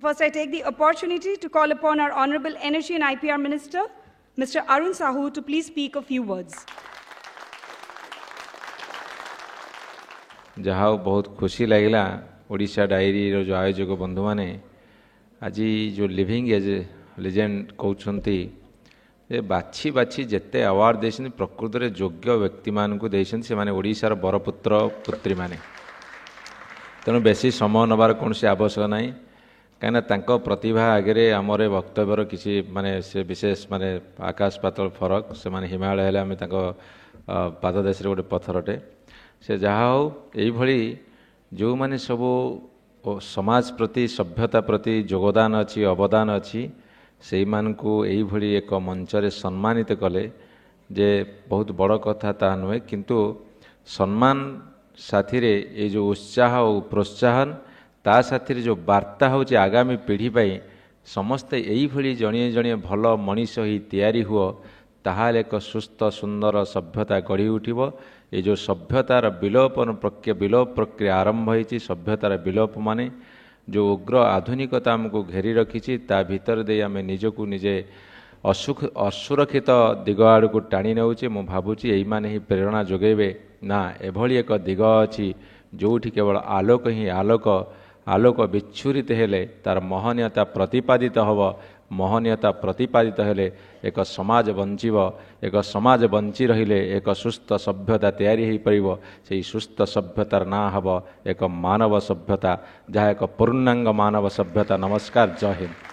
First, I take the opportunity to call upon our Honorable Energy and IPR Minister, Mr. Arun Sahu, to please speak a few words. जहाँ बहुत खुशी लगिला Odisha diary रो जो आयोजक बंधु माने आज जो लिविंग एज लेजेंड कहते बाछी बाछी जिते अवार्ड देते प्रकृत में योग्य व्यक्ति मानक देते से माने ओडिशार बरपुत्र पुत्री माने तेणु बेसी समय नबार कौन आवश्यक ना कहीं प्रतिभा आगे आमर वक्तव्यर किसी माने से विशेष माने आकाश पातल फरक से माने हिमालय हेले आम पाददेश गोटे पथरटे से जहा हो यही जो माने सब समाज प्रति सभ्यता प्रति योगदान अच्छी अवदान अच्छी से मानकु यही एक मंचरे सम्मानित कले जे बहुत बड़ कथा ता नुहे किंतु सम्मान साथी रे ये जो उत्साह और प्रोत्साहन ता साथी जो वार्ता होची आगामी पीढ़ी पाई समस्ते यही जड़िए जड़िए भल मनीष ही तैयारी हुआ ताहाल एक सुस्थ सुंदर सभ्यता गढ़ी उठिब ये जो सभ्यतार विलोप प्रक्रिया आरंभ होती सभ्यतार विलोप माने जो उग्र आधुनिकता आमको घेरी रखी ता भीतर दे आम निजको निजे असुरक्षित दिग आड़ को टाणी नौचे मु भावुची यही माने ही प्रेरणा जोगेबे ना एभली एक दिग अच्छी जोठी केवल आलोक ही आलोक विच्छुरित हेले तार महनीयता प्रतिपादित हब महनीयता प्रतिपादित हेले एक समाज बंचिब एक समाज बंची रहिले एक सुस्थ सभ्यता तैयारी हो परिबो से सुस्थ सभ्यतार ना हब एक मानव सभ्यता जहाँ एक पूर्णांग मानव सभ्यता। नमस्कार, जय हिंद।